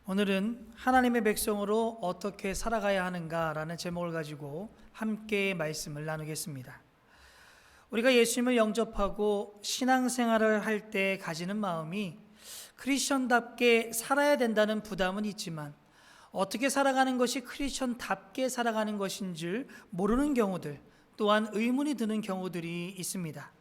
오늘은 하나님의 백성으로 어떻게 살아가야 하는가라는 제목을 가지고 함께 말씀을 나누겠습니다. 우리가 예수님을 영접하고 신앙생활을 할 때 가지는 마음이 크리스천답게 살아야 된다는 부담은 있지만 어떻게 살아가는 것이 크리스천답게 살아가는 것인 줄 모르는 경우들, 또한 의문이 드는 경우들이 있습니다.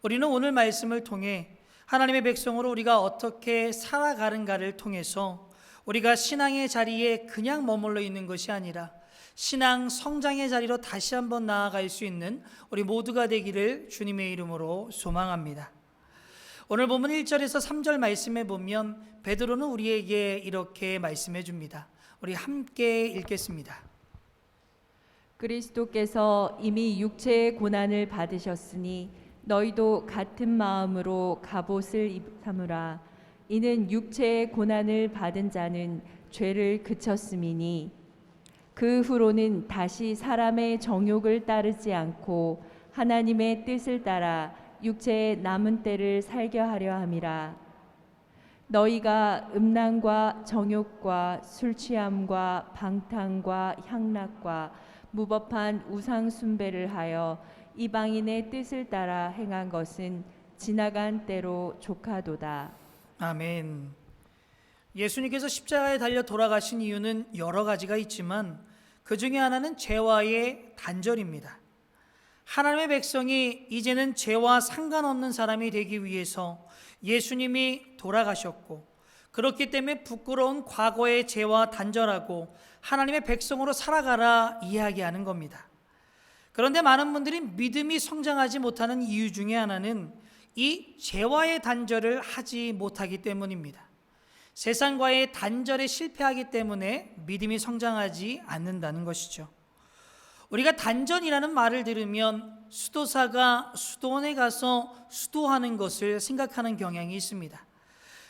우리는 오늘 말씀을 통해 하나님의 백성으로 우리가 어떻게 살아가는가를 통해서 우리가 신앙의 자리에 그냥 머물러 있는 것이 아니라 신앙 성장의 자리로 다시 한번 나아갈 수 있는 우리 모두가 되기를 주님의 이름으로 소망합니다. 오늘 본문 1절에서 3절 말씀에 보면 베드로는 우리에게 이렇게 말씀해 줍니다. 우리 함께 읽겠습니다. 그리스도께서 이미 육체의 고난을 받으셨으니 너희도 같은 마음으로 갑옷을 삼으라. 이는 육체의 고난을 받은 자는 죄를 그쳤음이니 그 후로는 다시 사람의 정욕을 따르지 않고 하나님의 뜻을 따라 육체의 남은 때를 살게 하려 함이라. 너희가 음란과 정욕과 술 취함과 방탕과 향락과 무법한 우상 숭배를 하여 이방인의 뜻을 따라 행한 것은 지나간 때로 족하도다. 아멘. 예수님께서 십자가에 달려 돌아가신 이유는 여러 가지가 있지만 그 중에 하나는 죄와의 단절입니다. 하나님의 백성이 이제는 죄와 상관없는 사람이 되기 위해서 예수님이 돌아가셨고, 그렇기 때문에 부끄러운 과거의 죄와 단절하고 하나님의 백성으로 살아가라 이야기하는 겁니다. 그런데 많은 분들이 믿음이 성장하지 못하는 이유 중에 하나는 이 죄와의 단절을 하지 못하기 때문입니다. 세상과의 단절에 실패하기 때문에 믿음이 성장하지 않는다는 것이죠. 우리가 단전이라는 말을 들으면 수도사가 수도원에 가서 수도하는 것을 생각하는 경향이 있습니다.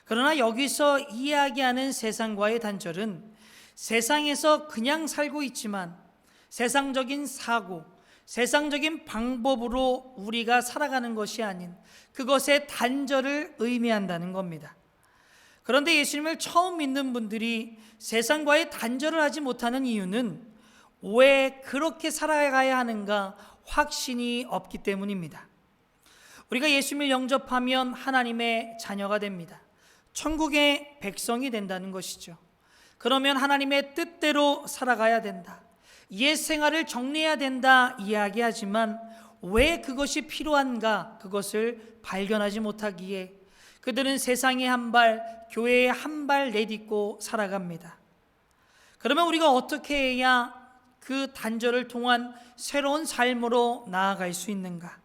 그러나 여기서 이야기하는 세상과의 단절은 세상에서 그냥 살고 있지만 세상적인 사고, 세상적인 방법으로 우리가 살아가는 것이 아닌 그것의 단절을 의미한다는 겁니다. 그런데 예수님을 처음 믿는 분들이 세상과의 단절을 하지 못하는 이유는 왜 그렇게 살아가야 하는가 확신이 없기 때문입니다. 우리가 예수님을 영접하면 하나님의 자녀가 됩니다. 천국의 백성이 된다는 것이죠. 그러면 하나님의 뜻대로 살아가야 된다, 옛 생활을 정리해야 된다 이야기하지만 왜 그것이 필요한가, 그것을 발견하지 못하기에 그들은 세상에 한 발, 교회에 한 발 내딛고 살아갑니다. 그러면 우리가 어떻게 해야 그 단절을 통한 새로운 삶으로 나아갈 수 있는가?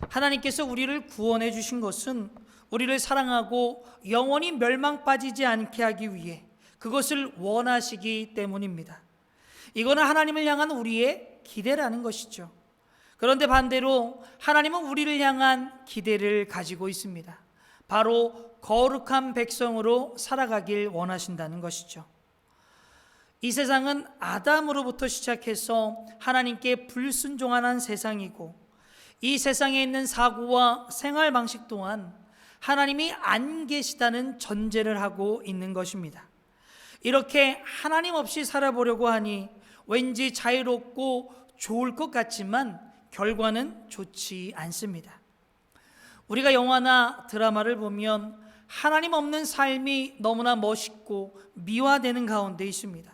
하나님께서 우리를 구원해 주신 것은 우리를 사랑하고 영원히 멸망 빠지지 않게 하기 위해 그것을 원하시기 때문입니다. 이거는 하나님을 향한 우리의 기대라는 것이죠. 그런데 반대로 하나님은 우리를 향한 기대를 가지고 있습니다. 바로 거룩한 백성으로 살아가길 원하신다는 것이죠. 이 세상은 아담으로부터 시작해서 하나님께 불순종하는 세상이고, 이 세상에 있는 사고와 생활 방식 또한 하나님이 안 계시다는 전제를 하고 있는 것입니다. 이렇게 하나님 없이 살아보려고 하니 왠지 자유롭고 좋을 것 같지만 결과는 좋지 않습니다. 우리가 영화나 드라마를 보면 하나님 없는 삶이 너무나 멋있고 미화되는 가운데 있습니다.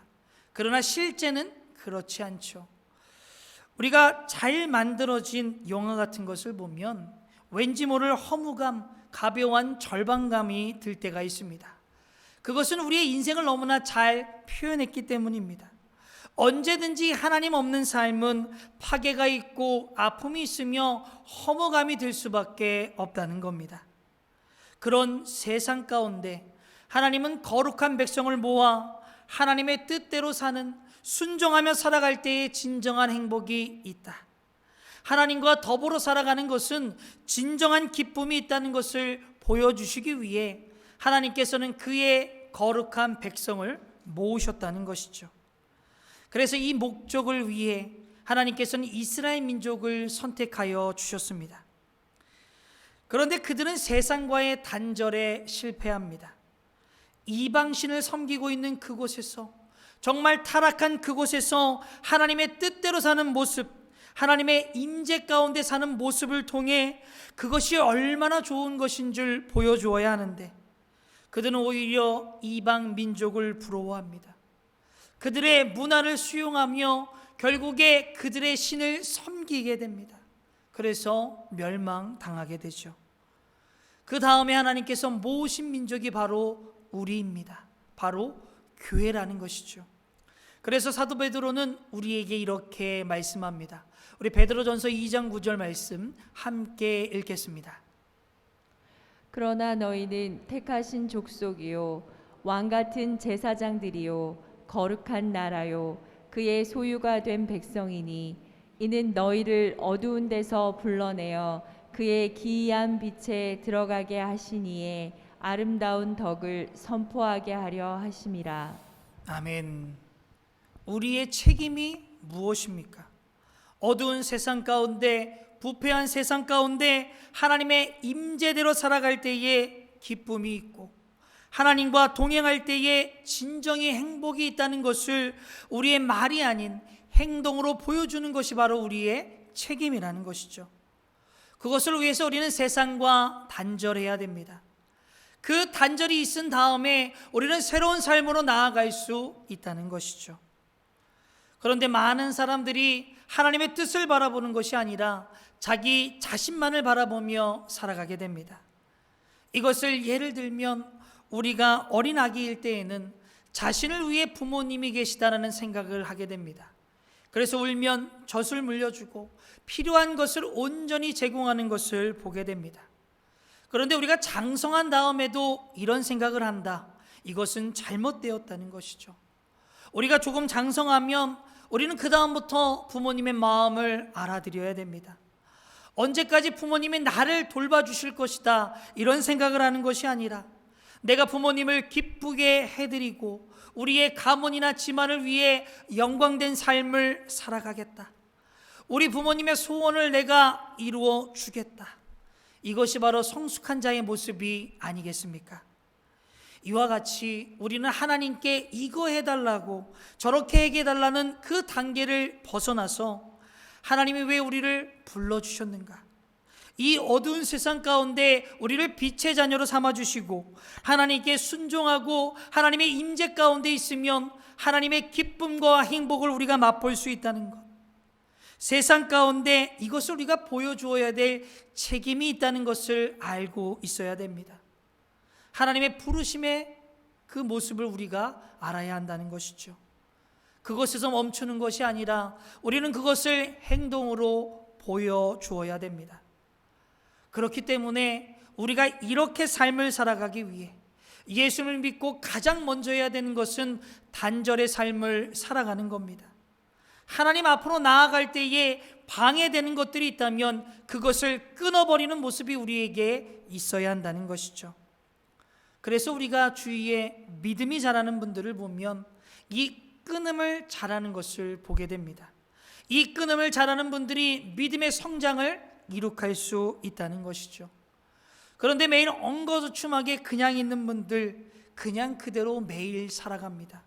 그러나 실제는 그렇지 않죠. 우리가 잘 만들어진 영화 같은 것을 보면 왠지 모를 허무감, 가벼운 절망감이 들 때가 있습니다. 그것은 우리의 인생을 너무나 잘 표현했기 때문입니다. 언제든지 하나님 없는 삶은 파괴가 있고 아픔이 있으며 허무감이 들 수밖에 없다는 겁니다. 그런 세상 가운데 하나님은 거룩한 백성을 모아 하나님의 뜻대로 사는, 순종하며 살아갈 때에 진정한 행복이 있다, 하나님과 더불어 살아가는 것은 진정한 기쁨이 있다는 것을 보여주시기 위해 하나님께서는 그의 거룩한 백성을 모으셨다는 것이죠. 그래서 이 목적을 위해 하나님께서는 이스라엘 민족을 선택하여 주셨습니다. 그런데 그들은 세상과의 단절에 실패합니다. 이방신을 섬기고 있는 그곳에서, 정말 타락한 그곳에서 하나님의 뜻대로 사는 모습, 하나님의 임재 가운데 사는 모습을 통해 그것이 얼마나 좋은 것인 줄 보여주어야 하는데, 그들은 오히려 이방 민족을 부러워합니다. 그들의 문화를 수용하며 결국에 그들의 신을 섬기게 됩니다. 그래서 멸망당하게 되죠. 그 다음에 하나님께서 모으신 민족이 바로 우리입니다. 바로 교회라는 것이죠. 그래서 사도 베드로는 우리에게 이렇게 말씀합니다. 우리 베드로전서 2장 9절 말씀 함께 읽겠습니다. 그러나 너희는 택하신 족속이요 왕 같은 제사장들이요 거룩한 나라요 그의 소유가 된 백성이니 이는 너희를 어두운 데서 불러내어 그의 기이한 빛에 들어가게 하시니에 아름다운 덕을 선포하게 하려 하심이라. 아멘. 우리의 책임이 무엇입니까? 어두운 세상 가운데, 부패한 세상 가운데 하나님의 임재대로 살아갈 때에 기쁨이 있고, 하나님과 동행할 때에 진정의 행복이 있다는 것을 우리의 말이 아닌 행동으로 보여주는 것이 바로 우리의 책임이라는 것이죠. 그것을 위해서 우리는 세상과 단절해야 됩니다. 그 단절이 있은 다음에 우리는 새로운 삶으로 나아갈 수 있다는 것이죠. 그런데 많은 사람들이 하나님의 뜻을 바라보는 것이 아니라 자기 자신만을 바라보며 살아가게 됩니다. 이것을 예를 들면 우리가 어린 아기일 때에는 자신을 위해 부모님이 계시다는 생각을 하게 됩니다. 그래서 울면 젖을 물려주고 필요한 것을 온전히 제공하는 것을 보게 됩니다. 그런데 우리가 장성한 다음에도 이런 생각을 한다. 이것은 잘못되었다는 것이죠. 우리가 조금 장성하면 우리는 그 다음부터 부모님의 마음을 알아들여야 됩니다. 언제까지 부모님이 나를 돌봐주실 것이다 이런 생각을 하는 것이 아니라 내가 부모님을 기쁘게 해드리고 우리의 가문이나 집안을 위해 영광된 삶을 살아가겠다. 우리 부모님의 소원을 내가 이루어 주겠다. 이것이 바로 성숙한 자의 모습이 아니겠습니까? 이와 같이 우리는 하나님께 이거 해달라고 저렇게 해달라는 그 단계를 벗어나서 하나님이 왜 우리를 불러주셨는가? 이 어두운 세상 가운데 우리를 빛의 자녀로 삼아주시고 하나님께 순종하고 하나님의 임재 가운데 있으면 하나님의 기쁨과 행복을 우리가 맛볼 수 있다는 것, 세상 가운데 이것을 우리가 보여주어야 될 책임이 있다는 것을 알고 있어야 됩니다. 하나님의 부르심의 그 모습을 우리가 알아야 한다는 것이죠. 그것에서 멈추는 것이 아니라 우리는 그것을 행동으로 보여주어야 됩니다. 그렇기 때문에 우리가 이렇게 삶을 살아가기 위해 예수를 믿고 가장 먼저 해야 되는 것은 단절의 삶을 살아가는 겁니다. 하나님 앞으로 나아갈 때에 방해되는 것들이 있다면 그것을 끊어버리는 모습이 우리에게 있어야 한다는 것이죠. 그래서 우리가 주위에 믿음이 자라는 분들을 보면 이 끊음을 잘하는 것을 보게 됩니다. 이 끊음을 잘하는 분들이 믿음의 성장을 이룩할 수 있다는 것이죠. 그런데 매일 엉거주춤하게 그냥 있는 분들, 그냥 그대로 매일 살아갑니다.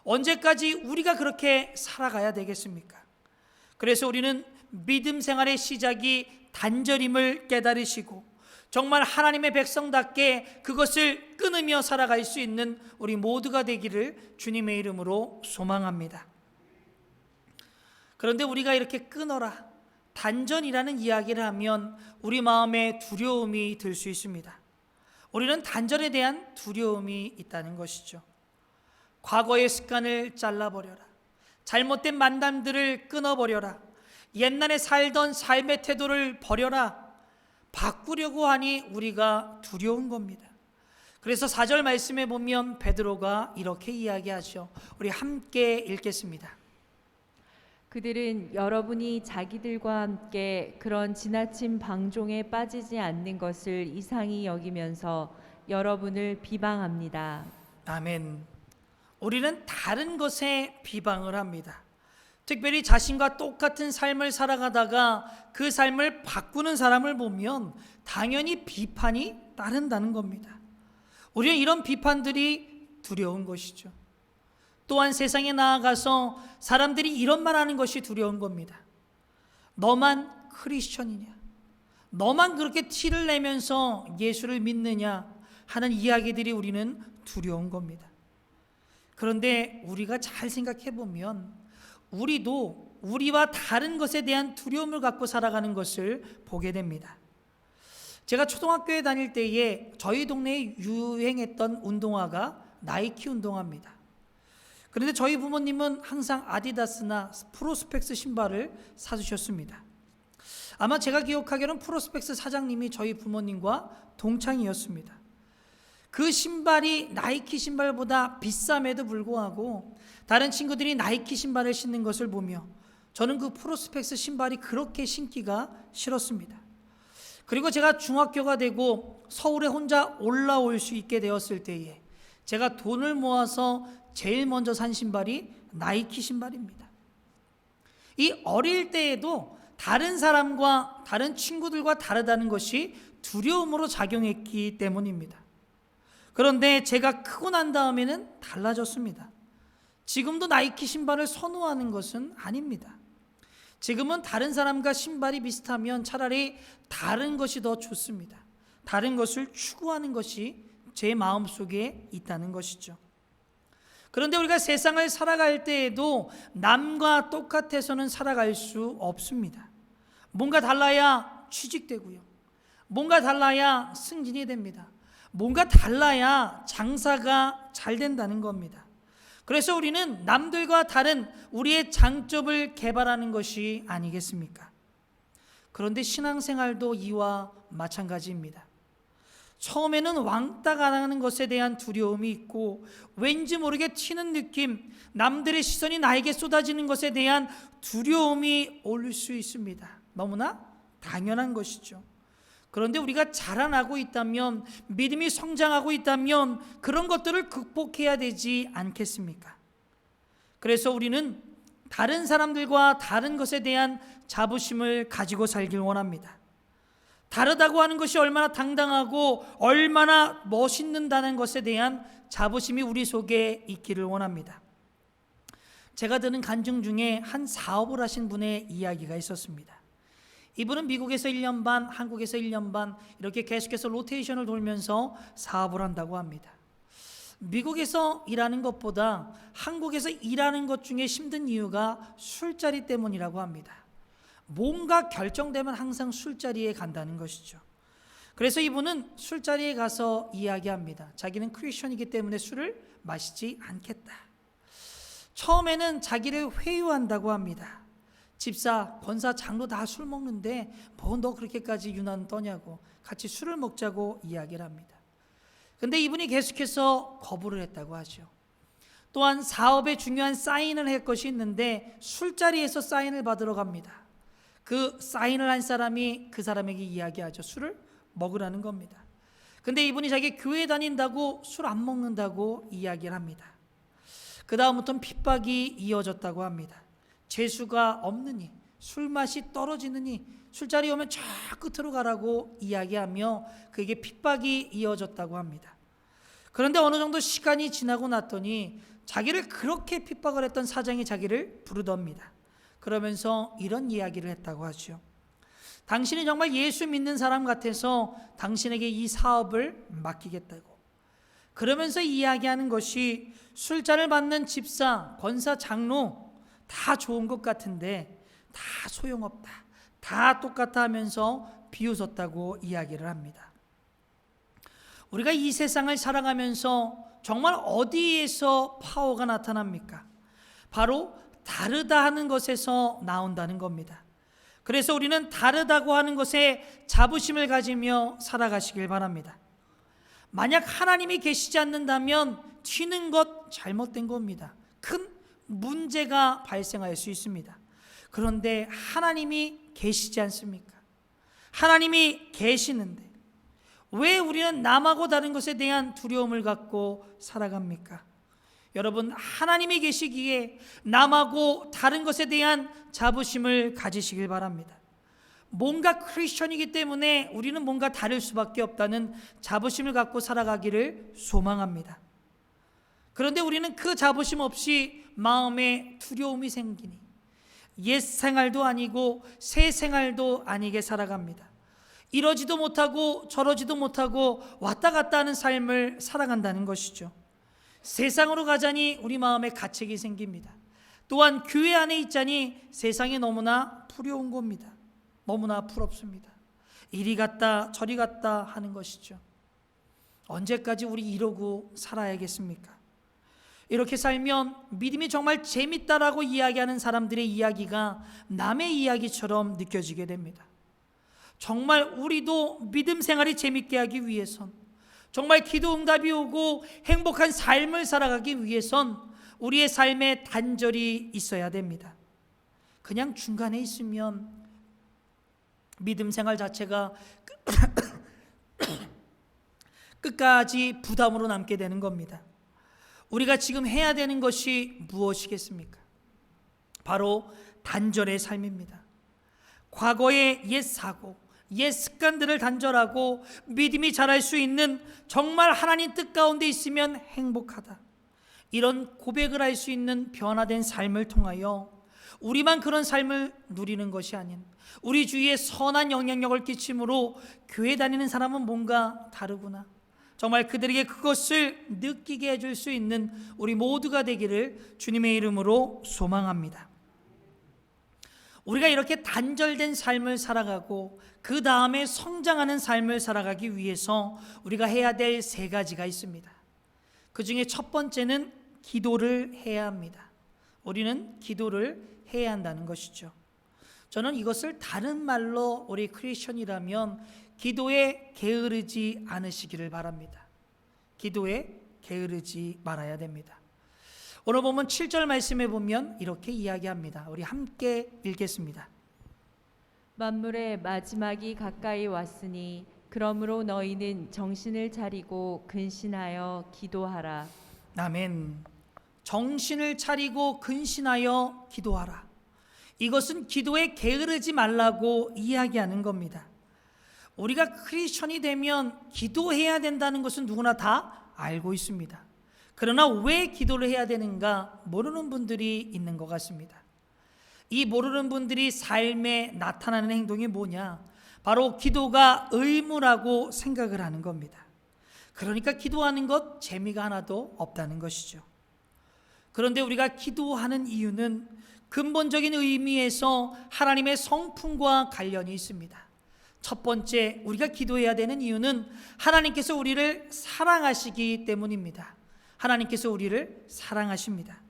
언제까지 우리가 그렇게 살아가야 되겠습니까? 그래서 우리는 믿음 생활의 시작이 단절임을 깨달으시고 정말 하나님의 백성답게 그것을 끊으며 살아갈 수 있는 우리 모두가 되기를 주님의 이름으로 소망합니다. 그런데 우리가 이렇게 끊어라, 단전이라는 이야기를 하면 우리 마음에 두려움이 들 수 있습니다. 우리는 단절에 대한 두려움이 있다는 것이죠. 과거의 습관을 잘라버려라. 잘못된 만남들을 끊어버려라. 옛날에 살던 삶의 태도를 버려라. 바꾸려고 하니 우리가 두려운 겁니다. 그래서 4절 말씀에 보면 베드로가 이렇게 이야기하죠. 우리 함께 읽겠습니다. 그들은 여러분이 자기들과 함께 그런 지나친 방종에 빠지지 않는 것을 이상히 여기면서 여러분을 비방합니다. 아멘. 우리는 다른 것에 비방을 합니다. 특별히 자신과 똑같은 삶을 살아가다가 그 삶을 바꾸는 사람을 보면 당연히 비판이 따른다는 겁니다. 우리는 이런 비판들이 두려운 것이죠. 또한 세상에 나아가서 사람들이 이런 말 하는 것이 두려운 겁니다. 너만 크리스천이냐? 너만 그렇게 티를 내면서 예수를 믿느냐? 하는 이야기들이 우리는 두려운 겁니다. 그런데 우리가 잘 생각해 보면 우리도 우리와 다른 것에 대한 두려움을 갖고 살아가는 것을 보게 됩니다. 제가 초등학교에 다닐 때에 저희 동네에 유행했던 운동화가 나이키 운동화입니다. 그런데 저희 부모님은 항상 아디다스나 프로스펙스 신발을 사주셨습니다. 아마 제가 기억하기로는 프로스펙스 사장님이 저희 부모님과 동창이었습니다. 그 신발이 나이키 신발보다 비쌈에도 불구하고 다른 친구들이 나이키 신발을 신는 것을 보며 저는 그 프로스펙스 신발이 그렇게 신기가 싫었습니다. 그리고 제가 중학교가 되고 서울에 혼자 올라올 수 있게 되었을 때에 제가 돈을 모아서 제일 먼저 산 신발이 나이키 신발입니다. 이 어릴 때에도 다른 사람과 다른 친구들과 다르다는 것이 두려움으로 작용했기 때문입니다. 그런데 제가 크고 난 다음에는 달라졌습니다. 지금도 나이키 신발을 선호하는 것은 아닙니다. 지금은 다른 사람과 신발이 비슷하면 차라리 다른 것이 더 좋습니다. 다른 것을 추구하는 것이 제 마음속에 있다는 것이죠. 그런데 우리가 세상을 살아갈 때에도 남과 똑같아서는 살아갈 수 없습니다. 뭔가 달라야 취직되고요. 뭔가 달라야 승진이 됩니다. 뭔가 달라야 장사가 잘 된다는 겁니다. 그래서 우리는 남들과 다른 우리의 장점을 개발하는 것이 아니겠습니까? 그런데 신앙생활도 이와 마찬가지입니다. 처음에는 왕따 당하는 것에 대한 두려움이 있고 왠지 모르게 튀는 느낌, 남들의 시선이 나에게 쏟아지는 것에 대한 두려움이 올 수 있습니다. 너무나 당연한 것이죠. 그런데 우리가 자라나고 있다면, 믿음이 성장하고 있다면 그런 것들을 극복해야 되지 않겠습니까? 그래서 우리는 다른 사람들과 다른 것에 대한 자부심을 가지고 살길 원합니다. 다르다고 하는 것이 얼마나 당당하고 얼마나 멋있는다는 것에 대한 자부심이 우리 속에 있기를 원합니다. 제가 듣는 간증 중에 한 사업을 하신 분의 이야기가 있었습니다. 이분은 미국에서 1년 반, 한국에서 1년 반 이렇게 계속해서 로테이션을 돌면서 사업을 한다고 합니다. 미국에서 일하는 것보다 한국에서 일하는 것 중에 힘든 이유가 술자리 때문이라고 합니다. 뭔가 결정되면 항상 술자리에 간다는 것이죠. 그래서 이분은 술자리에 가서 이야기합니다. 자기는 크리스천이기 때문에 술을 마시지 않겠다. 처음에는 자기를 회유한다고 합니다. 집사, 권사, 장로 다 술 먹는데 뭐 너 그렇게까지 유난 떠냐고 같이 술을 먹자고 이야기를 합니다. 근데 이분이 계속해서 거부를 했다고 하죠. 또한 사업에 중요한 사인을 할 것이 있는데 술자리에서 사인을 받으러 갑니다. 그 사인을 한 사람이 그 사람에게 이야기하죠. 술을 먹으라는 겁니다. 근데 이분이 자기 교회 다닌다고 술 안 먹는다고 이야기를 합니다. 그 다음부터는 핍박이 이어졌다고 합니다. 재수가 없느니, 술맛이 떨어지느니 술자리 오면 저 끝으로 가라고 이야기하며 그에게 핍박이 이어졌다고 합니다. 그런데 어느 정도 시간이 지나고 났더니 자기를 그렇게 핍박을 했던 사장이 자기를 부르답니다. 그러면서 이런 이야기를 했다고 하죠. 당신이 정말 예수 믿는 사람 같아서 당신에게 이 사업을 맡기겠다고. 그러면서 이야기하는 것이 술잔을 받는 집사, 권사, 장로 다 좋은 것 같은데 다 소용없다. 다 똑같아 하면서 비웃었다고 이야기를 합니다. 우리가 이 세상을 살아가면서 정말 어디에서 파워가 나타납니까? 바로 다르다 하는 것에서 나온다는 겁니다. 그래서 우리는 다르다고 하는 것에 자부심을 가지며 살아가시길 바랍니다. 만약 하나님이 계시지 않는다면 튀는 것 잘못된 겁니다. 큰 문제가 발생할 수 있습니다. 그런데 하나님이 계시지 않습니까? 하나님이 계시는데 왜 우리는 남하고 다른 것에 대한 두려움을 갖고 살아갑니까? 여러분, 하나님이 계시기에 남하고 다른 것에 대한 자부심을 가지시길 바랍니다. 뭔가 크리스천이기 때문에 우리는 뭔가 다를 수밖에 없다는 자부심을 갖고 살아가기를 소망합니다. 그런데 우리는 그 자부심 없이 마음에 두려움이 생기니 옛 생활도 아니고 새 생활도 아니게 살아갑니다. 이러지도 못하고 저러지도 못하고 왔다 갔다 하는 삶을 살아간다는 것이죠. 세상으로 가자니 우리 마음에 가책이 생깁니다. 또한 교회 안에 있자니 세상이 너무나 두려운 겁니다. 너무나 부럽습니다. 이리 갔다 저리 갔다 하는 것이죠. 언제까지 우리 이러고 살아야겠습니까? 이렇게 살면 믿음이 정말 재밌다라고 이야기하는 사람들의 이야기가 남의 이야기처럼 느껴지게 됩니다. 정말 우리도 믿음 생활이 재밌게 하기 위해선, 정말 기도 응답이 오고 행복한 삶을 살아가기 위해선 우리의 삶에 단절이 있어야 됩니다. 그냥 중간에 있으면 믿음 생활 자체가 끝까지 부담으로 남게 되는 겁니다. 우리가 지금 해야 되는 것이 무엇이겠습니까? 바로 단절의 삶입니다. 과거의 옛 사고, 옛 습관들을 단절하고 믿음이 자랄 수 있는, 정말 하나님 뜻 가운데 있으면 행복하다, 이런 고백을 할 수 있는 변화된 삶을 통하여 우리만 그런 삶을 누리는 것이 아닌 우리 주위에 선한 영향력을 끼침으로 교회 다니는 사람은 뭔가 다르구나, 정말 그들에게 그것을 느끼게 해줄 수 있는 우리 모두가 되기를 주님의 이름으로 소망합니다. 우리가 이렇게 단절된 삶을 살아가고 그 다음에 성장하는 삶을 살아가기 위해서 우리가 해야 될 세 가지가 있습니다. 그 중에 첫 번째는 기도를 해야 합니다. 우리는 기도를 해야 한다는 것이죠. 저는 이것을 다른 말로 우리 크리스천이라면 기도에 게으르지 않으시기를 바랍니다. 기도에 게으르지 말아야 됩니다. 오늘 보면 7절 말씀에 보면 이렇게 이야기합니다. 우리 함께 읽겠습니다. 만물의 마지막이 가까이 왔으니 그러므로 너희는 정신을 차리고 근신하여 기도하라. 아멘. 정신을 차리고 근신하여 기도하라. 이것은 기도에 게으르지 말라고 이야기하는 겁니다. 우리가 크리스천이 되면 기도해야 된다는 것은 누구나 다 알고 있습니다. 그러나 왜 기도를 해야 되는가 모르는 분들이 있는 것 같습니다. 이 모르는 분들이 삶에 나타나는 행동이 뭐냐? 바로 기도가 의무라고 생각을 하는 겁니다. 그러니까 기도하는 것 재미가 하나도 없다는 것이죠. 그런데 우리가 기도하는 이유는 근본적인 의미에서 하나님의 성품과 관련이 있습니다. 첫 번째, 우리가 기도해야 되는 이유는 하나님께서 우리를 사랑하시기 때문입니다. 하나님께서 우리를 사랑하십니다.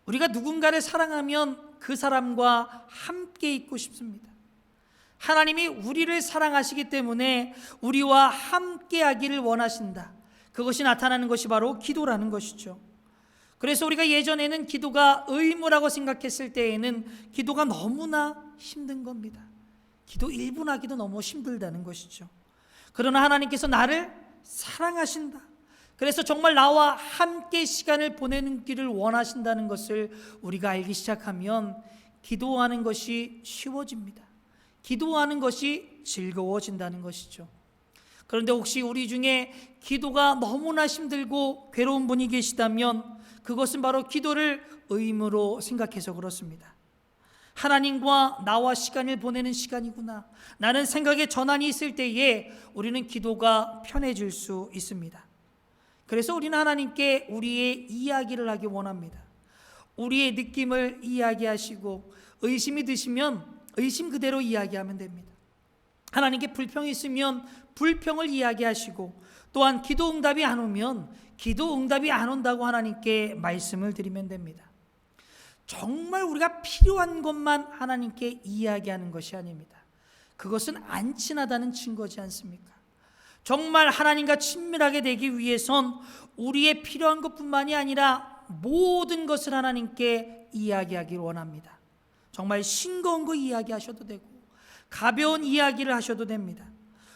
우리가 누군가를 사랑하면 그 사람과 함께 있고 싶습니다. 하나님이 우리를 사랑하시기 때문에 우리와 함께 하기를 원하신다. 그것이 나타나는 것이 바로 기도라는 것이죠. 그래서 우리가 예전에는 기도가 의무라고 생각했을 때에는 기도가 너무나 힘든 겁니다. 기도 1분 하기도 너무 힘들다는 것이죠. 그러나 하나님께서 나를 사랑하신다. 그래서 정말 나와 함께 시간을 보내는 길을 원하신다는 것을 우리가 알기 시작하면 기도하는 것이 쉬워집니다. 기도하는 것이 즐거워진다는 것이죠. 그런데 혹시 우리 중에 기도가 너무나 힘들고 괴로운 분이 계시다면 그것은 바로 기도를 의무로 생각해서 그렇습니다. 하나님과 나와 시간을 보내는 시간이구나, 나는 생각에 전환이 있을 때에 우리는 기도가 편해질 수 있습니다. 그래서 우리는 하나님께 우리의 이야기를 하기 원합니다. 우리의 느낌을 이야기하시고 의심이 드시면 의심 그대로 이야기하면 됩니다. 하나님께 불평이 있으면 불평을 이야기하시고, 또한 기도 응답이 안 오면 기도 응답이 안 온다고 하나님께 말씀을 드리면 됩니다. 정말 우리가 필요한 것만 하나님께 이야기하는 것이 아닙니다. 그것은 안 친하다는 증거지 않습니까? 정말 하나님과 친밀하게 되기 위해선 우리의 필요한 것뿐만이 아니라 모든 것을 하나님께 이야기하기를 원합니다. 정말 싱거운 거 이야기하셔도 되고 가벼운 이야기를 하셔도 됩니다.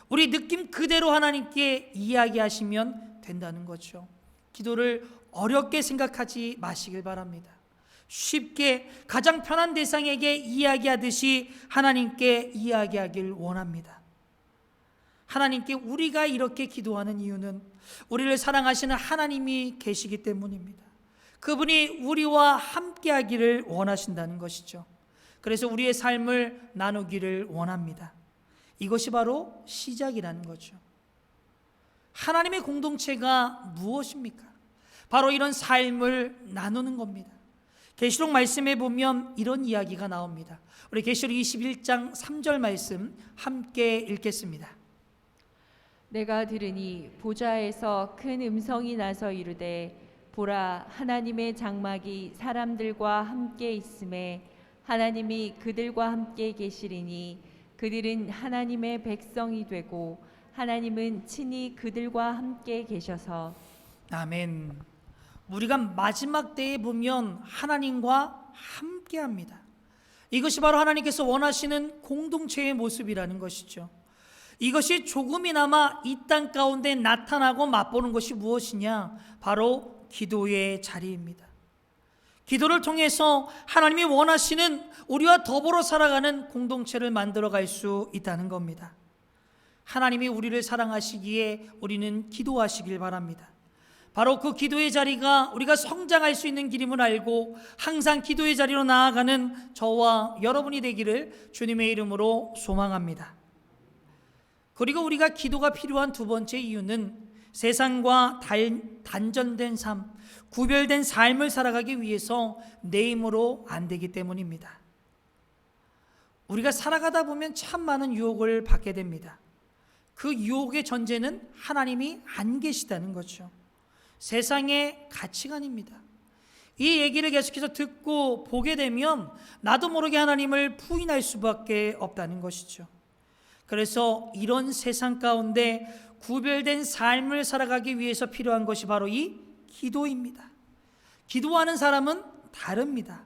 우리 느낌 그대로 하나님께 이야기하시면 된다는 거죠. 기도를 어렵게 생각하지 마시길 바랍니다. 쉽게 가장 편한 대상에게 이야기하듯이 하나님께 이야기하길 원합니다. 하나님께 우리가 이렇게 기도하는 이유는 우리를 사랑하시는 하나님이 계시기 때문입니다. 그분이 우리와 함께하기를 원하신다는 것이죠. 그래서 우리의 삶을 나누기를 원합니다. 이것이 바로 시작이라는 거죠. 하나님의 공동체가 무엇입니까? 바로 이런 삶을 나누는 겁니다. 계시록 말씀에 보면 이런 이야기가 나옵니다. 우리 계시록 21장 3절 말씀 함께 읽겠습니다. 내가 들으니 보좌에서 큰 음성이 나서 이르되 보라 하나님의 장막이 사람들과 함께 있음에 하나님이 그들과 함께 계시리니 그들은 하나님의 백성이 되고 하나님은 친히 그들과 함께 계셔서. 아멘. 우리가 마지막 때에 보면 하나님과 함께합니다. 이것이 바로 하나님께서 원하시는 공동체의 모습이라는 것이죠. 이것이 조금이나마 이 땅 가운데 나타나고 맛보는 것이 무엇이냐? 바로 기도의 자리입니다. 기도를 통해서 하나님이 원하시는 우리와 더불어 살아가는 공동체를 만들어갈 수 있다는 겁니다. 하나님이 우리를 사랑하시기에 우리는 기도하시길 바랍니다. 바로 그 기도의 자리가 우리가 성장할 수 있는 길임을 알고 항상 기도의 자리로 나아가는 저와 여러분이 되기를 주님의 이름으로 소망합니다. 그리고 우리가 기도가 필요한 두 번째 이유는 세상과 단절된 삶, 구별된 삶을 살아가기 위해서 내 힘으로 안 되기 때문입니다. 우리가 살아가다 보면 참 많은 유혹을 받게 됩니다. 그 유혹의 전제는 하나님이 안 계시다는 거죠. 세상의 가치관입니다. 이 얘기를 계속해서 듣고 보게 되면 나도 모르게 하나님을 부인할 수밖에 없다는 것이죠. 그래서 이런 세상 가운데 구별된 삶을 살아가기 위해서 필요한 것이 바로 이 기도입니다. 기도하는 사람은 다릅니다.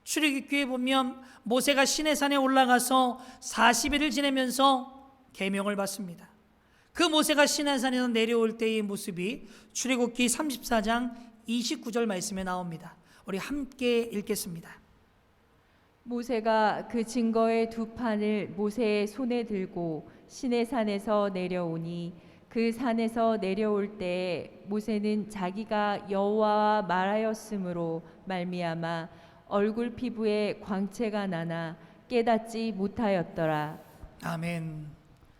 출애굽기에 보면 모세가 시내산에 올라가서 40일을 지내면서 계명을 받습니다. 그 모세가 시내산에서 내려올 때의 모습이 출애굽기 34장 29절 말씀에 나옵니다. 우리 함께 읽겠습니다. 모세가 그 증거의 두 판을 모세의 손에 들고 시내산에서 내려오니 그 산에서 내려올 때에 모세는 자기가 여호와와 말하였으므로 말미암아 얼굴 피부에 광채가 나나 깨닫지 못하였더라. 아멘.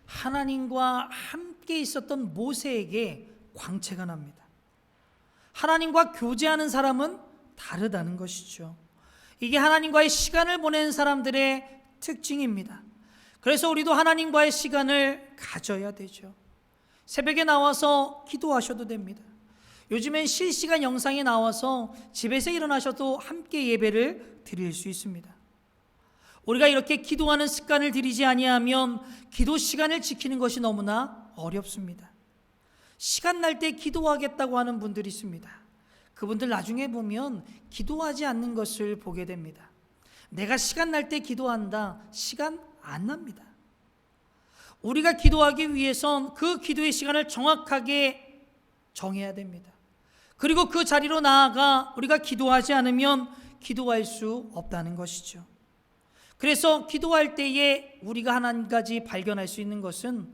하나님과 함께 있었던 모세에게 광채가 납니다. 하나님과 교제하는 사람은 다르다는 것이죠. 이게 하나님과의 시간을 보내는 사람들의 특징입니다. 그래서 우리도 하나님과의 시간을 가져야 되죠. 새벽에 나와서 기도하셔도 됩니다. 요즘엔 실시간 영상이 나와서 집에서 일어나셔도 함께 예배를 드릴 수 있습니다. 우리가 이렇게 기도하는 습관을 들이지 아니하면 기도 시간을 지키는 것이 너무나 어렵습니다. 시간 날 때 기도하겠다고 하는 분들이 있습니다. 그분들 나중에 보면 기도하지 않는 것을 보게 됩니다. 내가 시간 날 때 기도한다. 시간 안 납니다. 우리가 기도하기 위해선 그 기도의 시간을 정확하게 정해야 됩니다. 그리고 그 자리로 나아가 우리가 기도하지 않으면 기도할 수 없다는 것이죠. 그래서 기도할 때에 우리가 한 가지 발견할 수 있는 것은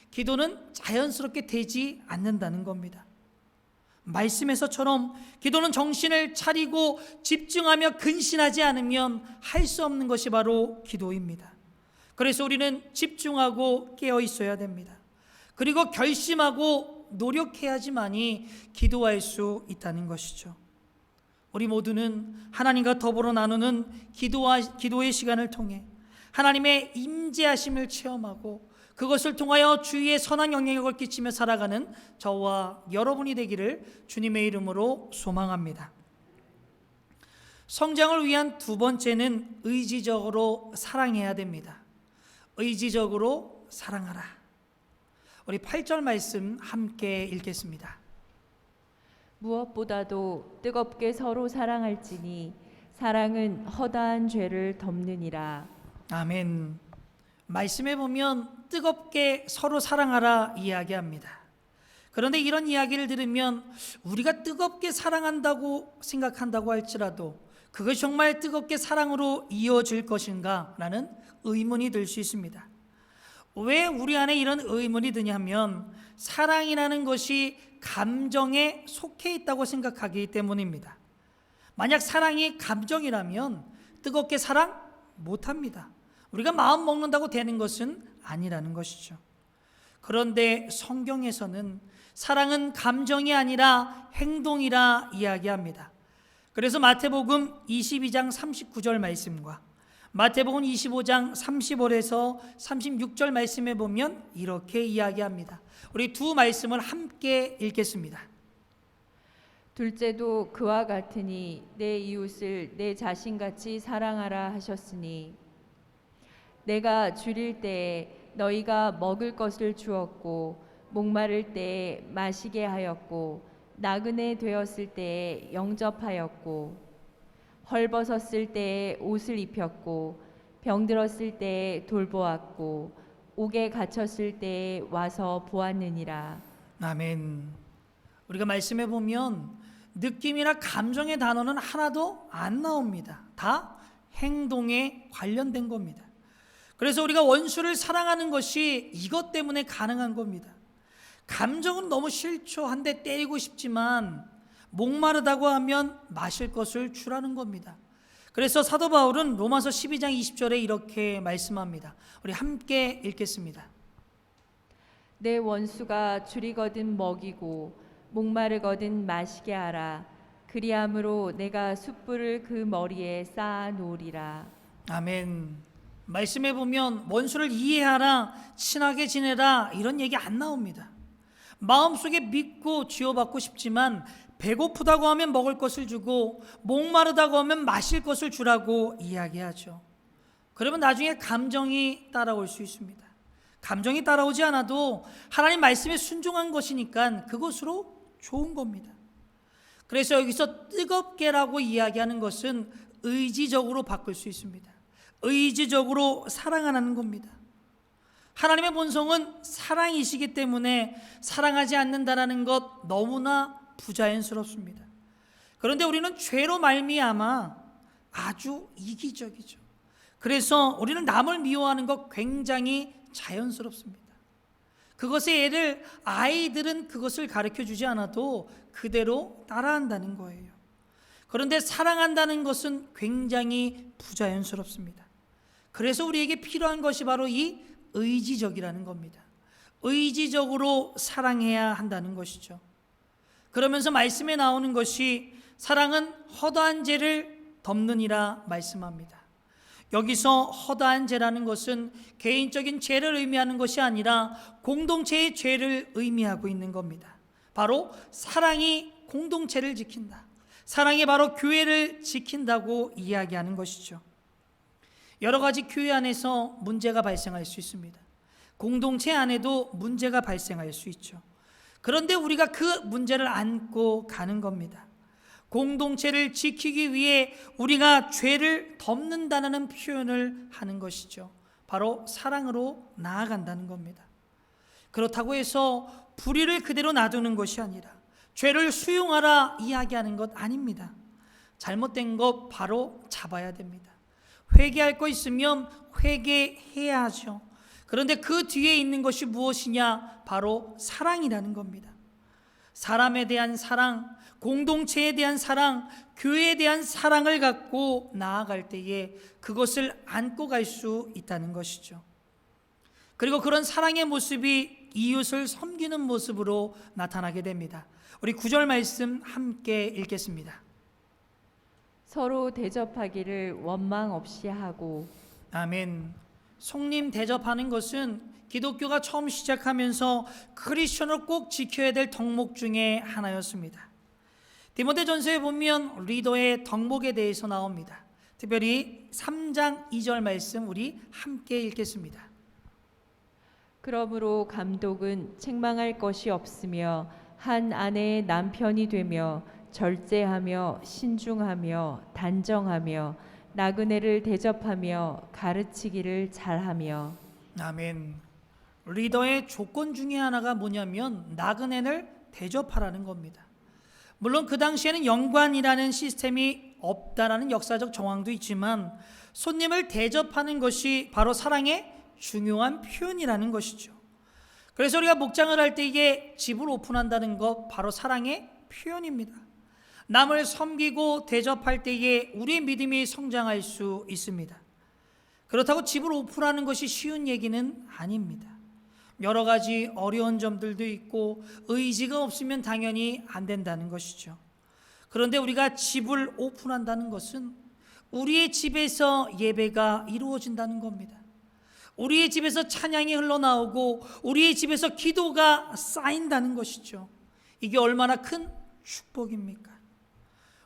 기도는 자연스럽게 되지 않는다는 겁니다. 말씀에서처럼 기도는 정신을 차리고 집중하며 근신하지 않으면 할 수 없는 것이 바로 기도입니다. 그래서 우리는 집중하고 깨어 있어야 됩니다. 그리고 결심하고 노력해야지만이 기도할 수 있다는 것이죠. 우리 모두는 하나님과 더불어 나누는 기도의 시간을 통해 하나님의 임재하심을 체험하고 그것을 통하여 주위에 선한 영향력을 끼치며 살아가는 저와 여러분이 되기를 주님의 이름으로 소망합니다. 성장을 위한 두 번째는 의지적으로 사랑해야 됩니다. 의지적으로 사랑하라. 우리 8절 말씀 함께 읽겠습니다. 무엇보다도 뜨겁게 서로 사랑할지니 사랑은 허다한 죄를 덮느니라. 아멘. 말씀에 보면 뜨겁게 서로 사랑하라 이야기합니다. 그런데 이런 이야기를 들으면 우리가 뜨겁게 사랑한다고 생각한다고 할지라도 그것이 정말 뜨겁게 사랑으로 이어질 것인가 라는 의문이 들 수 있습니다. 왜 우리 안에 이런 의문이 드냐면 사랑이라는 것이 감정에 속해 있다고 생각하기 때문입니다. 만약 사랑이 감정이라면 뜨겁게 사랑 못합니다. 우리가 마음 먹는다고 되는 것은 아니라는 것이죠. 그런데 성경에서는 사랑은 감정이 아니라 행동이라 이야기합니다. 그래서 마태복음 22장 39절 말씀과 마태복음 25장 35에서 36절 말씀에 보면 이렇게 이야기합니다. 우리 두 말씀을 함께 읽겠습니다. 둘째도 그와 같으니 내 이웃을 내 자신같이 사랑하라 하셨으니 내가 줄일 때에 너희가 먹을 것을 주었고 목마를 때에 마시게 하였고 나그네 되었을 때에 영접하였고 헐벗었을 때에 옷을 입혔고 병들었을 때에 돌보았고 옥에 갇혔을 때에 와서 보았느니라. 아멘. 우리가 말씀해 보면 느낌이나 감정의 단어는 하나도 안 나옵니다. 다 행동에 관련된 겁니다. 그래서 우리가 원수를 사랑하는 것이 이것 때문에 가능한 겁니다. 감정은 너무 싫죠. 한 대 때리고 싶지만 목마르다고 하면 마실 것을 주라는 겁니다. 그래서 사도 바울은 로마서 12장 20절에 이렇게 말씀합니다. 우리 함께 읽겠습니다. 내 원수가 줄이거든 먹이고 목마르거든 마시게 하라. 그리함으로 내가 숯불을 그 머리에 쌓아 놓으리라. 아멘. 말씀해 보면 원수를 이해하라, 친하게 지내라 이런 얘기 안 나옵니다. 마음속에 믿고 쥐어받고 싶지만 배고프다고 하면 먹을 것을 주고 목마르다고 하면 마실 것을 주라고 이야기하죠. 그러면 나중에 감정이 따라올 수 있습니다. 감정이 따라오지 않아도 하나님 말씀에 순종한 것이니까 그것으로 좋은 겁니다. 그래서 여기서 뜨겁게라고 이야기하는 것은 의지적으로 바꿀 수 있습니다. 의지적으로 사랑하는 겁니다. 하나님의 본성은 사랑이시기 때문에 사랑하지 않는다는 것 너무나 부자연스럽습니다. 그런데 우리는 죄로 말미암아 아주 이기적이죠. 그래서 우리는 남을 미워하는 것 굉장히 자연스럽습니다. 그것의 예를 아이들은 그것을 가르쳐 주지 않아도 그대로 따라한다는 거예요. 그런데 사랑한다는 것은 굉장히 부자연스럽습니다. 그래서 우리에게 필요한 것이 바로 이 의지적이라는 겁니다. 의지적으로 사랑해야 한다는 것이죠. 그러면서 말씀에 나오는 것이 사랑은 허다한 죄를 덮느니라 말씀합니다. 여기서 허다한 죄라는 것은 개인적인 죄를 의미하는 것이 아니라 공동체의 죄를 의미하고 있는 겁니다. 바로 사랑이 공동체를 지킨다. 사랑이 바로 교회를 지킨다고 이야기하는 것이죠. 여러 가지 교회 안에서 문제가 발생할 수 있습니다. 공동체 안에도 문제가 발생할 수 있죠. 그런데 우리가 그 문제를 안고 가는 겁니다. 공동체를 지키기 위해 우리가 죄를 덮는다는 표현을 하는 것이죠. 바로 사랑으로 나아간다는 겁니다. 그렇다고 해서 불의를 그대로 놔두는 것이 아니라 죄를 수용하라 이야기하는 것 아닙니다. 잘못된 것 바로 잡아야 됩니다. 회개할 거 있으면 회개해야 하죠. 그런데 그 뒤에 있는 것이 무엇이냐? 바로 사랑이라는 겁니다. 사람에 대한 사랑, 공동체에 대한 사랑, 교회에 대한 사랑을 갖고 나아갈 때에 그것을 안고 갈 수 있다는 것이죠. 그리고 그런 사랑의 모습이 이웃을 섬기는 모습으로 나타나게 됩니다. 우리 9절 말씀 함께 읽겠습니다. 서로 대접하기를 원망 없이 하고. 아멘. 속림 대접하는 것은 기독교가 처음 시작하면서 크리스천으로 꼭 지켜야 될 덕목 중에 하나였습니다. 디모데전서에 보면 리더의 덕목에 대해서 나옵니다. 특별히 3장 2절 말씀 우리 함께 읽겠습니다. 그러므로 감독은 책망할 것이 없으며 한 아내의 남편이 되며 절제하며 신중하며 단정하며 나그네를 대접하며 가르치기를 잘하며. 아멘. 리더의 조건 중에 하나가 뭐냐면 나그네를 대접하라는 겁니다. 물론 그 당시에는 영관이라는 시스템이 없다라는 역사적 정황도 있지만 손님을 대접하는 것이 바로 사랑의 중요한 표현이라는 것이죠. 그래서 우리가 목장을 할 때 이게 집을 오픈한다는 것 바로 사랑의 표현입니다. 남을 섬기고 대접할 때에 우리의 믿음이 성장할 수 있습니다. 그렇다고 집을 오픈하는 것이 쉬운 얘기는 아닙니다. 여러 가지 어려운 점들도 있고 의지가 없으면 당연히 안 된다는 것이죠. 그런데 우리가 집을 오픈한다는 것은 우리의 집에서 예배가 이루어진다는 겁니다. 우리의 집에서 찬양이 흘러나오고 우리의 집에서 기도가 쌓인다는 것이죠. 이게 얼마나 큰 축복입니까?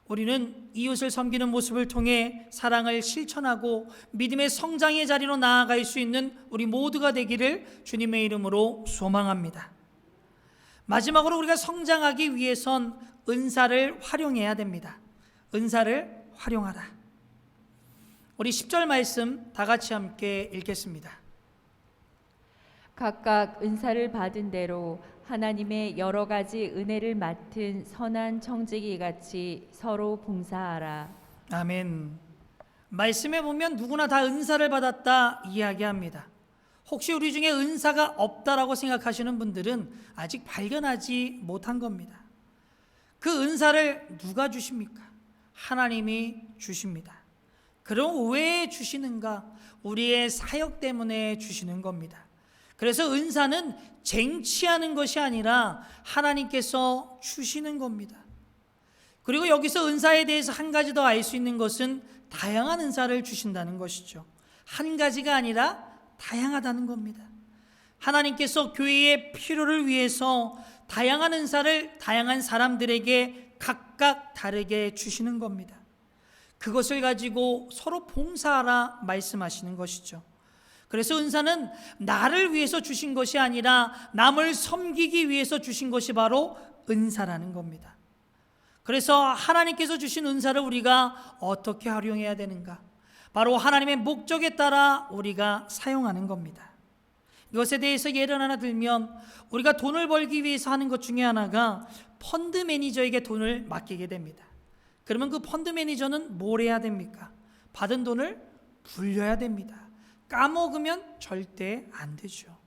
우리는 이웃을 섬기는 모습을 통해 사랑을 실천하고 믿음의 성장의 자리로 나아갈 수 있는 우리 모두가 되기를 주님의 이름으로 소망합니다. 마지막으로 우리가 성장하기 위해선 은사를 활용해야 됩니다. 은사를 활용하라. 우리 10절 말씀 다 같이 함께 읽겠습니다. 각각 은사를 받은 대로 하나님의 여러 가지 은혜를 맡은 선한 청지기 같이 서로 봉사하라. 아멘. 말씀에 보면 누구나 다 은사를 받았다 이야기합니다. 혹시 우리 중에 은사가 없다라고 생각하시는 분들은 아직 발견하지 못한 겁니다. 그 은사를 누가 주십니까? 하나님이 주십니다. 그럼 왜 주시는가? 우리의 사역 때문에 주시는 겁니다. 그래서 은사는 쟁취하는 것이 아니라 하나님께서 주시는 겁니다. 그리고 여기서 은사에 대해서 한 가지 더 알 수 있는 것은 다양한 은사를 주신다는 것이죠. 한 가지가 아니라 다양하다는 겁니다. 하나님께서 교회의 필요를 위해서 다양한 은사를 다양한 사람들에게 각각 다르게 주시는 겁니다. 그것을 가지고 서로 봉사하라 말씀하시는 것이죠. 그래서 은사는 나를 위해서 주신 것이 아니라 남을 섬기기 위해서 주신 것이 바로 은사라는 겁니다. 그래서 하나님께서 주신 은사를 우리가 어떻게 활용해야 되는가? 바로 하나님의 목적에 따라 우리가 사용하는 겁니다. 이것에 대해서 예를 하나 들면 우리가 돈을 벌기 위해서 하는 것 중에 하나가 펀드 매니저에게 돈을 맡기게 됩니다. 그러면 그 펀드 매니저는 뭘 해야 됩니까? 받은 돈을 불려야 됩니다. 까먹으면 절대 안 되죠.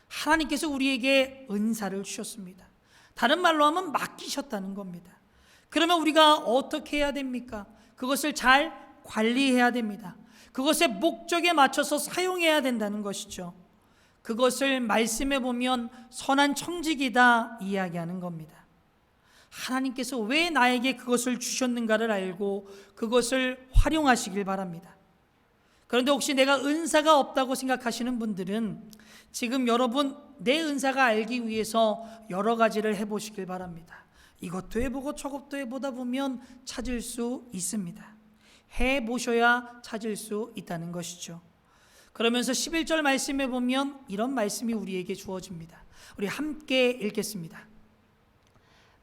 하나님께서 우리에게 은사를 주셨습니다. 다른 말로 하면 맡기셨다는 겁니다. 그러면 우리가 어떻게 해야 됩니까? 그것을 잘 관리해야 됩니다. 그것의 목적에 맞춰서 사용해야 된다는 것이죠. 그것을 말씀해 보면 선한 청지기다 이야기하는 겁니다. 하나님께서 왜 나에게 그것을 주셨는가를 알고 그것을 활용하시길 바랍니다. 그런데 혹시 내가 은사가 없다고 생각하시는 분들은 지금 여러분 내 은사가 알기 위해서 여러 가지를 해보시길 바랍니다. 이것도 해보고 저것도 해보다 보면 찾을 수 있습니다. 해보셔야 찾을 수 있다는 것이죠. 그러면서 11절 말씀에 보면 이런 말씀이 우리에게 주어집니다. 우리 함께 읽겠습니다.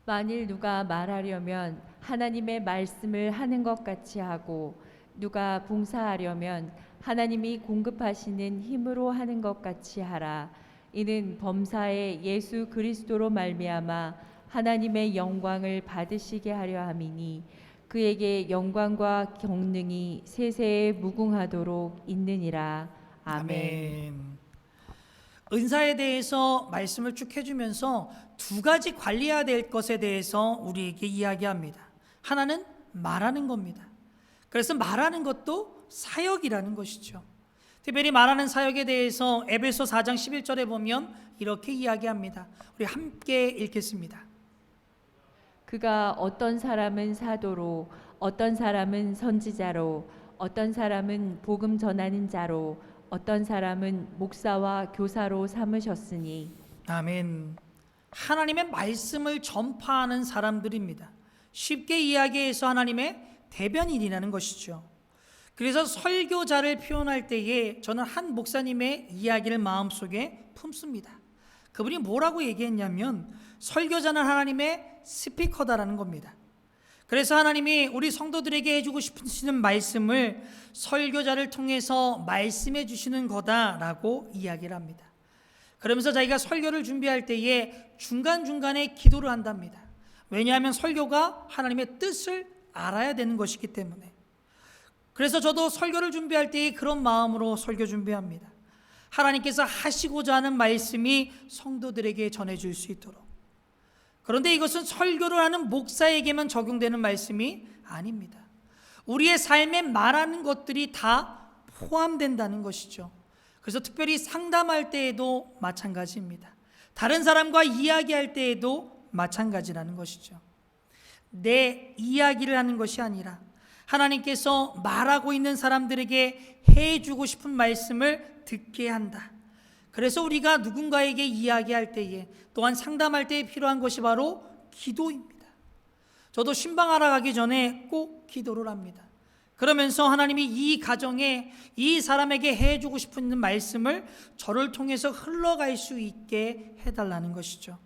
만일 누가 말하려면 하나님의 말씀을 하는 것 같이 하고 누가 봉사하려면 하나님이 공급하시는 힘으로 하는 것 같이 하라. 이는 범사에 예수 그리스도로 말미암아 하나님의 영광을 받으시게 하려 함이니 그에게 영광과 경능이 세세에 무궁하도록 있느니라. 아멘. 은사에 대해서 말씀을 쭉 해주면서 두 가지 관리해야 될 것에 대해서 우리에게 이야기합니다. 하나는 말하는 겁니다. 그래서 말하는 것도 사역이라는 것이죠. 특별히 말하는 사역에 대해서 에베소 4장 11절에 보면 이렇게 이야기합니다. 우리 함께 읽겠습니다. 그가 어떤 사람은 사도로, 어떤 사람은 선지자로, 어떤 사람은 복음 전하는 자로, 어떤 사람은 목사와 교사로 삼으셨으니. 아멘. 하나님의 말씀을 전파하는 사람들입니다. 쉽게 이야기해서 하나님의 대변인이라는 것이죠. 그래서 설교자를 표현할 때에 저는 한 목사님의 이야기를 마음속에 품습니다. 그분이 뭐라고 얘기했냐면 설교자는 하나님의 스피커다라는 겁니다. 그래서 하나님이 우리 성도들에게 해주고 싶으시는 말씀을 설교자를 통해서 말씀해 주시는 거다라고 이야기를 합니다. 그러면서 자기가 설교를 준비할 때에 중간중간에 기도를 한답니다. 왜냐하면 설교가 하나님의 뜻을 알아야 되는 것이기 때문에. 그래서 저도 설교를 준비할 때 그런 마음으로 설교 준비합니다. 하나님께서 하시고자 하는 말씀이 성도들에게 전해질 수 있도록. 그런데 이것은 설교를 하는 목사에게만 적용되는 말씀이 아닙니다. 우리의 삶에 말하는 것들이 다 포함된다는 것이죠. 그래서 특별히 상담할 때에도 마찬가지입니다. 다른 사람과 이야기할 때에도 마찬가지라는 것이죠. 내 이야기를 하는 것이 아니라 하나님께서 말하고 있는 사람들에게 해주고 싶은 말씀을 듣게 한다. 그래서 우리가 누군가에게 이야기할 때에, 또한 상담할 때에 필요한 것이 바로 기도입니다. 저도 신방하러 가기 전에 꼭 기도를 합니다. 그러면서 하나님이 이 가정에 이 사람에게 해주고 싶은 말씀을 저를 통해서 흘러갈 수 있게 해달라는 것이죠.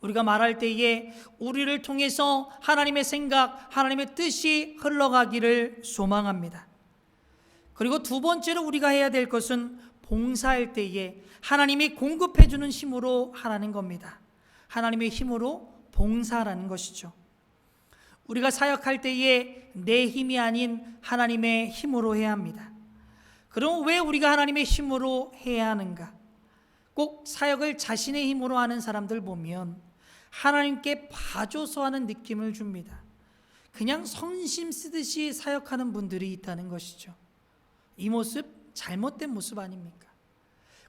우리가 말할 때에 우리를 통해서 하나님의 생각, 하나님의 뜻이 흘러가기를 소망합니다. 그리고 두 번째로 우리가 해야 될 것은 봉사할 때에 하나님이 공급해 주는 힘으로 하라는 겁니다. 하나님의 힘으로 봉사라는 것이죠. 우리가 사역할 때에 내 힘이 아닌 하나님의 힘으로 해야 합니다. 그럼 왜 우리가 하나님의 힘으로 해야 하는가? 꼭 사역을 자신의 힘으로 하는 사람들 보면 하나님께 봐줘서 하는 느낌을 줍니다. 그냥 성심 쓰듯이 사역하는 분들이 있다는 것이죠. 이 모습 잘못된 모습 아닙니까?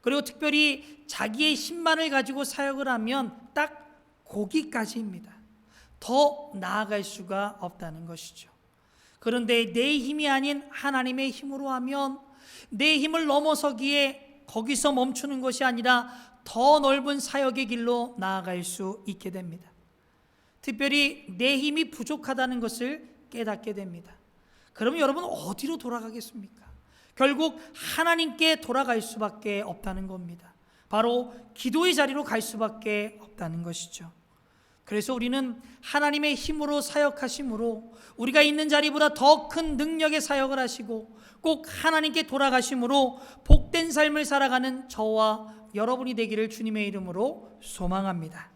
그리고 특별히 자기의 힘만을 가지고 사역을 하면 딱 거기까지입니다. 더 나아갈 수가 없다는 것이죠. 그런데 내 힘이 아닌 하나님의 힘으로 하면 내 힘을 넘어서기에 거기서 멈추는 것이 아니라 더 넓은 사역의 길로 나아갈 수 있게 됩니다. 특별히 내 힘이 부족하다는 것을 깨닫게 됩니다. 그러면 여러분 어디로 돌아가겠습니까? 결국 하나님께 돌아갈 수밖에 없다는 겁니다. 바로 기도의 자리로 갈 수밖에 없다는 것이죠. 그래서 우리는 하나님의 힘으로 사역하심으로 우리가 있는 자리보다 더 큰 능력의 사역을 하시고 꼭 하나님께 돌아가심으로 복된 삶을 살아가는 저와 여러분이 되기를 주님의 이름으로 소망합니다.